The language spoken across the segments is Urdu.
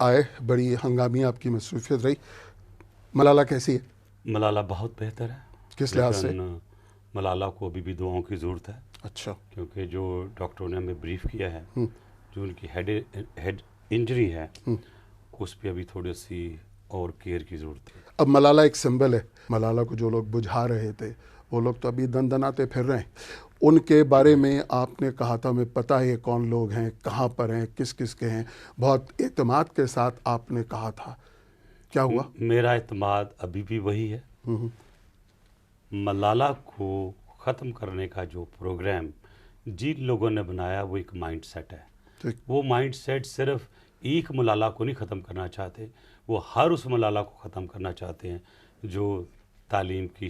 آئے, بڑی ہنگامی آپ کی مصروفیت رہی. ملالہ کیسی ہے؟ ملالہ بہت بہتر ہے. کس لحاظ سے؟ لیکن ملالہ کو ابھی بھی دعاؤں کی ضرورت ہے. اچھا. کیونکہ جو ڈاکٹروں نے ہمیں بریف کیا ہے، جو ان کی ہیڈ انجری ہے، اس پہ ابھی تھوڑی سی اور کیئر کی ضرورت ہے. اب ملالہ ایک سمبل ہے. ملالہ کو جو لوگ بجھا رہے تھے وہ لوگ تو ابھی دن دناتے پھر رہے ہیں. ان کے بارے میں آپ نے کہا تھا، ہمیں پتہ ہے کون لوگ ہیں، کہاں پر ہیں، کس کس کے ہیں. بہت اعتماد کے ساتھ آپ نے کہا تھا. کیا ہوا؟ میرا اعتماد ابھی بھی وہی ہے. ملالہ کو ختم کرنے کا جو پروگرام جن لوگوں نے بنایا وہ ایک مائنڈ سیٹ ہے. وہ مائنڈ سیٹ صرف ایک ملالہ کو نہیں ختم کرنا چاہتے، وہ ہر اس ملالہ کو ختم کرنا چاہتے ہیں جو تعلیم کی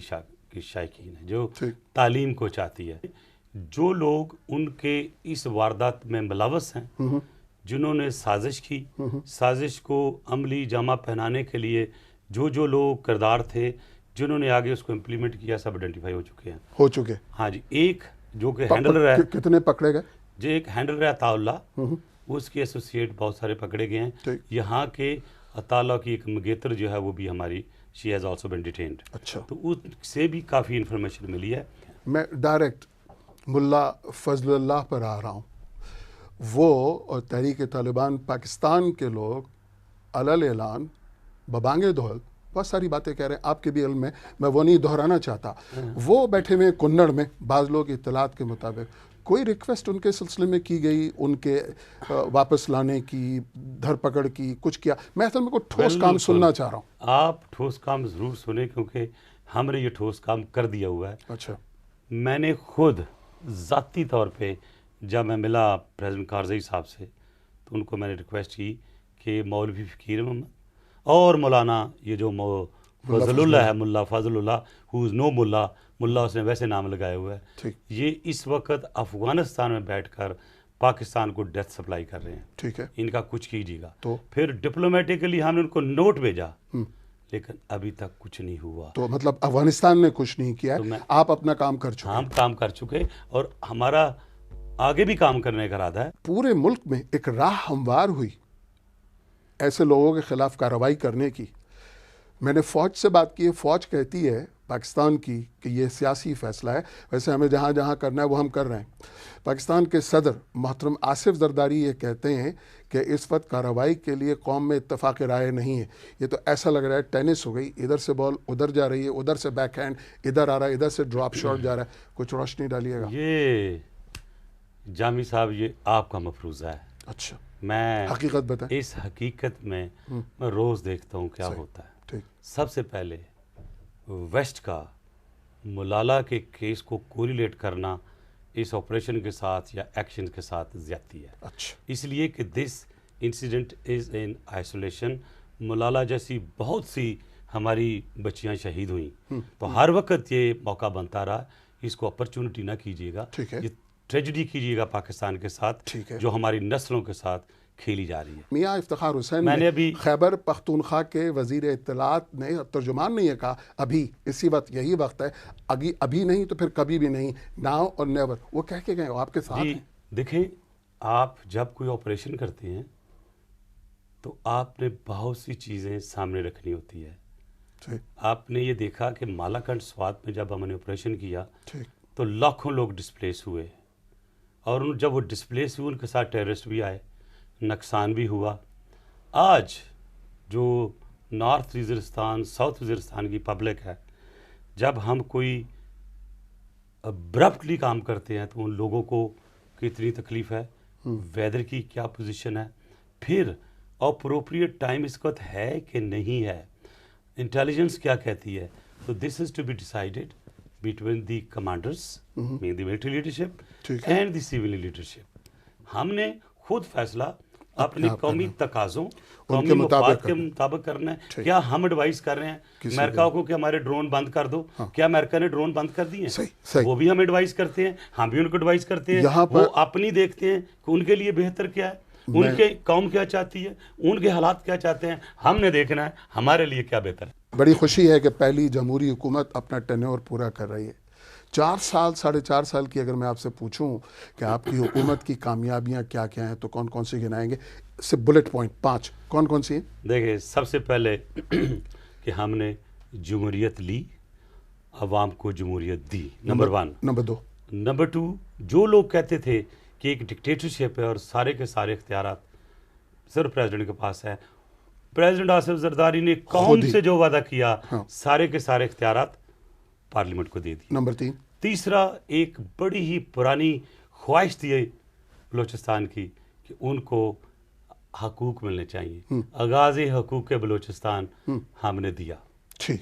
شائقین ہے، جو تعلیم کو چاہتی ہے. جو لوگ ان کے اس واردات میں ملوث ہیں، جنہوں نے سازش کی، سازش کو عملی جامہ پہنانے کے لیے جو لوگ کردار تھے جنہوں نے آگے اس کو امپلیمنٹ کیا، سب آئیڈینٹیفائی ہو چکے. ہاں جی. ایک جو کہ ہینڈلر ہے، کتنے پکڑے گئے؟ جو ایک ہینڈلر ہے عطا اللہ، اس کے ایسوسیٹ بہت سارے پکڑے گئے ہیں. یہاں کے عطا اللہ کی ایک مگیتر جو ہے وہ بھی ہماری شی ہیز آلسو بین ڈیٹینڈ. اچھا. تو اس سے بھی کافی انفارمیشن ملی ہے. میں ڈائریکٹ ملا فضل اللہ پر آ رہا ہوں. وہ اور تحریک طالبان پاکستان کے لوگ علل اعلان ببانگ دول بہت ساری باتیں کہہ رہے ہیں، آپ کے بھی علم میں وہ نہیں دہرانا چاہتا. وہ بیٹھے ہوئے کنڑ میں، بعض لوگ اطلاعات کے مطابق کوئی ریکویسٹ ان کے سلسلے میں کی گئی، ان کے واپس لانے کی، دھر پکڑ کی، کچھ کیا؟ میں اصل میں کوئی ٹھوس کام سننا چاہ رہا ہوں. آپ ٹھوس کام ضرور سنیں، کیونکہ ہم نے یہ ٹھوس کام کر دیا ہوا ہے. اچھا. میں نے خود ذاتی طور پہ جب میں ملا پریزیڈنٹ کارزئی صاحب سے تو ان کو میں نے ریکویسٹ کی کہ مولوی فقیر محمد اور مولانا یہ جو فضل اللہ ہے، ملا فضل اللہ ہو از نو ملا اس نے ویسے نام لگائے ہوئے ہے، یہ اس وقت افغانستان میں بیٹھ کر پاکستان کو ڈیتھ سپلائی کر رہے ہیں. ٹھیک ہے. ان کا کچھ کیجیے گا. تو پھر ڈپلومیٹکلی ہم نے ان کو نوٹ بھیجا، لیکن ابھی تک کچھ نہیں ہوا. تو مطلب افغانستان نے کچھ نہیں کیا، آپ اپنا کام کر چکے؟ ہم کام کر چکے اور ہمارا آگے بھی کام کرنے کا ارادہ ہے. پورے ملک میں ایک راہ ہموار ہوئی ایسے لوگوں کے خلاف کارروائی کرنے کی. میں نے فوج سے بات کی ہے، فوج کہتی ہے پاکستان کی کہ یہ سیاسی فیصلہ ہے، ویسے ہمیں جہاں جہاں کرنا ہے وہ ہم کر رہے ہیں. پاکستان کے صدر محترم آصف زرداری یہ کہتے ہیں کہ اس وقت کارروائی کے لیے قوم میں اتفاق رائے نہیں ہے. یہ تو ایسا لگ رہا ہے ٹینس ہو گئی، ادھر سے بال ادھر جا رہی ہے، ادھر سے بیک ہینڈ ادھر آ رہا ہے، ادھر سے ڈراپ شاٹ جا رہا ہے. کچھ روشنی ڈالیے گا. یہ جامی صاحب یہ آپ کا مفروضہ ہے. اچھا. میں حقیقت بتائیں. اس حقیقت میں روز دیکھتا ہوں کیا ہوتا ہے. سب سے پہلے ویسٹ کا ملالہ کے کیس کو کوریلیٹ کرنا اس آپریشن کے ساتھ یا ایکشن کے ساتھ زیادتی ہے. اچھا. اس لیے کہ this incident is in isolation. Malala جیسی بہت سی ہماری بچیاں شہید ہوئیں، تو ہر وقت یہ موقع بنتا رہا. اس کو اپرچونٹی نہ کیجیے گا، یہ ٹریجڈی کیجیے گا پاکستان کے ساتھ جو ہماری نسلوں کے ساتھ کھیلی جا رہی ہے. میاں افتخار حسین نے ابھی خیبر پختونخوا کے وزیر اطلاعات نے، ترجمان نے یہ کہا ابھی اسی وقت یہی وقت ہے، ابھی نہیں تو پھر کبھی بھی نہیں، ناؤ اور نیور. وہ کہہ کے گئے آپ کے ساتھ ہیں. دیکھیں، آپ جب کوئی آپریشن کرتے ہیں تو آپ نے بہت سی چیزیں سامنے رکھنی ہوتی ہے. آپ نے یہ دیکھا کہ مالاکنڈ سوات میں جب ہم نے آپریشن کیا تو لاکھوں لوگ ڈسپلیس ہوئے، اور جب وہ ڈسپلیس ہوئے ان کے ساتھ ٹیررسٹ بھی آئے، نقصان بھی ہوا. آج جو نارتھ وزیرستان، ساؤتھ وزیرستان کی پبلک ہے، جب ہم کوئی ابرپٹلی کام کرتے ہیں تو ان لوگوں کو کتنی تکلیف ہے، ویدر کی کیا پوزیشن ہے، پھر اپروپریٹ ٹائم اس وقت ہے کہ نہیں ہے، انٹیلیجنس کیا کہتی ہے. تو this is to be decided between the commanders, meaning the military leadership and the civil leadership. ہم نے خود فیصلہ اپنی قومی تقاضوں، قومی مفاد کے مطابق کرنا ہے. کیا ہم ایڈوائز کر رہے ہیں امریکہ کو کہ ہمارے ڈرون بند کر دو؟ کیا امریکہ نے ڈرون بند کر دیے ہیں؟ وہ بھی ہم ایڈوائز کرتے ہیں، ہم بھی ان کو ایڈوائز کرتے ہیں. وہ اپنی دیکھتے ہیں کہ ان کے لیے بہتر کیا ہے، ان کے قوم کیا چاہتی ہے، ان کے حالات کیا چاہتے ہیں. ہم نے دیکھنا ہے ہمارے لیے کیا بہتر ہے. بڑی خوشی ہے کہ پہلی جمہوری حکومت اپنا ٹینیور پورا کر رہی ہے. 4 سال 4.5 سال کی اگر میں آپ سے پوچھوں کہ آپ کی حکومت کی کامیابیاں کیا کیا ہیں تو کون کون سی گنائیں گے؟ صرف بلٹ پوائنٹ 5 کون کون سی ہیں؟ دیکھیں، سب سے پہلے کہ ہم نے جمہوریت لی، عوام کو جمہوریت دی، نمبر 1۔ نمبر 2 نمبر 2، جو لوگ کہتے تھے کہ ایک ڈکٹیٹرشپ ہے اور سارے کے سارے اختیارات صرف پریزیڈنٹ کے پاس ہے، پریزیڈنٹ آصف زرداری نے قوم سے جو وعدہ کیا سارے کے سارے اختیارات پارلیمنٹ کو دے دی۔ نمبر 3 تیسرا، ایک بڑی ہی پرانی خواہش تھی بلوچستان کی کہ ان کو حقوق ملنے چاہیے، آغاز حقوق بلوچستان ہم نے دیا۔ ٹھیک۔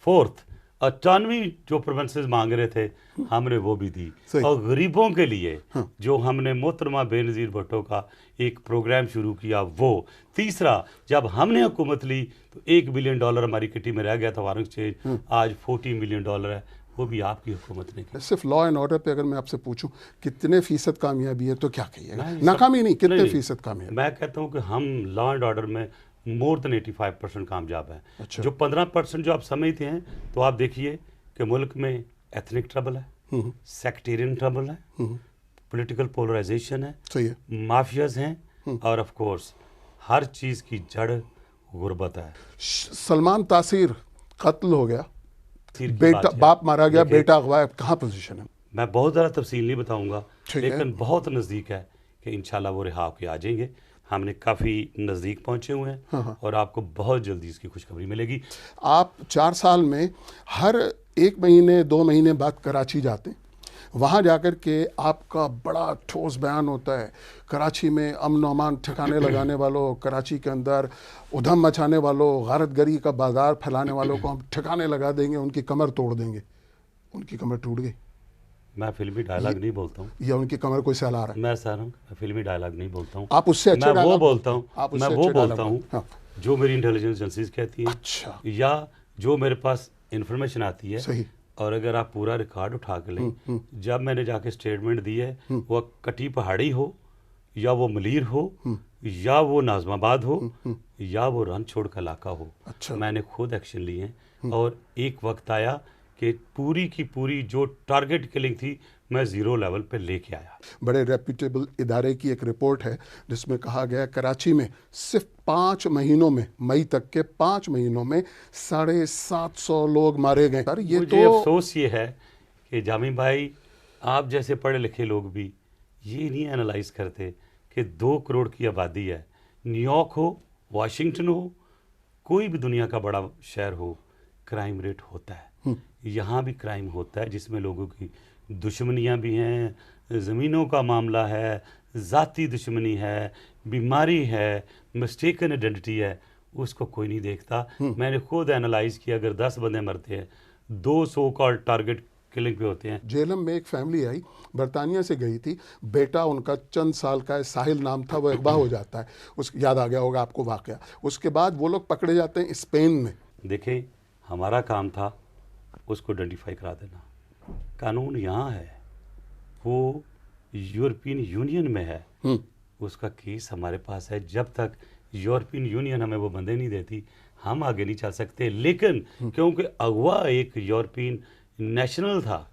4، 98 جو پروونسز مانگ رہے تھے ہم نے وہ بھی دی، اور غریبوں کے لیے جو ہم نے محترمہ بے نظیر بھٹو کا ایک پروگرام شروع کیا وہ۔ تیسرا، جب ہم نے حکومت لی تو $1 بلین ہماری کٹی میں رہ گیا تھا فارن ایکسچینج، آج $14 ملین ہے، وہ بھی آپ کی حکومت نے کی۔ صرف لا اینڈ آرڈر پہ اگر میں آپ سے پوچھوں کتنے فیصد کامیابی ہے تو کیا کہیے گا؟ ناکامی نہیں، کتنے فیصد کامیابی؟ میں کہتا ہوں کہ ہم لا اینڈ آرڈر میں مور دین 85% کامیاب ہیں۔ جو 15% جو آپ سمجھتے ہیں تو آپ دیکھیے کہ ملک میں ایتھنک ٹربل ہے، سیکٹیرین ٹربل ہے، پولیٹیکل پولرائزیشن ہے، صحیح ہے، مافیاز ہیں، اور آف کورس ہر چیز کی جڑ غربت ہے۔ سلمان تاثیر قتل ہو گیا، بیٹا باپ مارا گیا، بیٹا اغوا ہے، کہاں پوزیشن ہے؟ میں بہت زیادہ تفصیل نہیں بتاؤں گا، لیکن بہت نزدیک ہے کہ انشاءاللہ وہ رہا کے آ جائیں گے۔ ہم نے کافی نزدیک پہنچے ہوئے ہیں اور آپ کو بہت جلدی اس کی خوشخبری ملے گی۔ آپ 4 سال میں ہر 1 مہینے 2 مہینے بعد کراچی جاتے ہیں، وہاں جا کر کے آپ کا بڑا ٹھوس بیان ہوتا ہے، کراچی میں امن و امان ٹھکانے لگانے والوں، کراچی کے اندر ادھم مچانے والوں، غارت گری کا بازار پھیلانے والوں کو ہم ٹھکانے لگا دیں گے، ان کی کمر توڑ دیں گے۔ ان کی کمر ٹوٹ گئی؟ میں فلمی ڈائلاگ نہیں بولتا ہوں، یا ان کی کمر کوئی سیل آ رہا ہے؟ میں سر ہوں، فلمی ڈائلاگ نہیں بولتا ہوں، آپ اس سے اچھے میں وہ بولتا ہوں، آپ اس میں سے وہ اچھے بولتا ڈائلاگ ہوں جو میری انٹیلیجنس ایجنسیز کہتی ہیں، اچھا یا جو میرے پاس انفارمیشن آتی ہے۔ صحیح۔ اور اگر آپ پورا ریکارڈ اٹھا کے لیں، جب میں نے جا کے اسٹیٹمنٹ دی ہے، وہ کٹی پہاڑی ہو یا وہ ملیر ہو یا وہ ناظم آباد ہو یا وہ رن چھوڑ کا علاقہ ہو، میں نے خود ایکشن لیے ہیں، اور ایک وقت آیا کہ پوری کی پوری جو ٹارگٹ کلنگ تھی میں 0 لیول پہ لے کے آیا۔ بڑے ریپیوٹیبل ادارے کی ایک رپورٹ ہے جس میں کہا گیا کراچی میں صرف 5 مہینوں میں، مئی تک کے 5 مہینوں میں 750 لوگ مارے گئے۔ سر یہ مجھے افسوس یہ ہے کہ جامی بھائی، آپ جیسے پڑھے لکھے لوگ بھی یہ نہیں انالائز کرتے کہ 2 کروڑ کی آبادی ہے، نیو یارک ہو، واشنگٹن ہو، کوئی بھی دنیا کا بڑا شہر ہو، کرائم ریٹ ہوتا ہے۔ یہاں بھی کرائم ہوتا ہے جس میں لوگوں کی دشمنیاں بھی ہیں، زمینوں کا معاملہ ہے، ذاتی دشمنی ہے، بیماری ہے، مسٹیکن ایڈنٹی ہے، اس کو کوئی نہیں دیکھتا۔ میں نے خود انالائز کیا، اگر 10 بندے مرتے ہیں، 2 سو کال ٹارگٹ کلنگ پہ ہوتے ہیں۔ جیلم میں ایک فیملی آئی، برطانیہ سے گئی تھی، بیٹا ان کا چند سال کا ہے، ساحل نام تھا، وہ اغوا ہو جاتا ہے، اس یاد آ گیا ہوگا آپ کو واقعہ۔ اس کے بعد وہ لوگ پکڑے جاتے ہیں اسپین میں۔ دیکھیں، ہمارا کام تھا اس کو آئیڈینٹیفائی کرا دینا۔ قانون یہاں ہے، وہ یورپین یونین میں ہے، اس کا کیس ہمارے پاس ہے۔ جب تک یورپین یونین ہمیں وہ بندے نہیں دیتی ہم آگے نہیں چل سکتے، لیکن کیونکہ اغوا ایک یورپین نیشنل تھا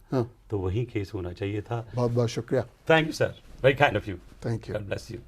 تو وہی کیس ہونا چاہیے تھا۔ بہت بہت شکریہ۔ Thank you sir, very kind of you, thank you. God bless you.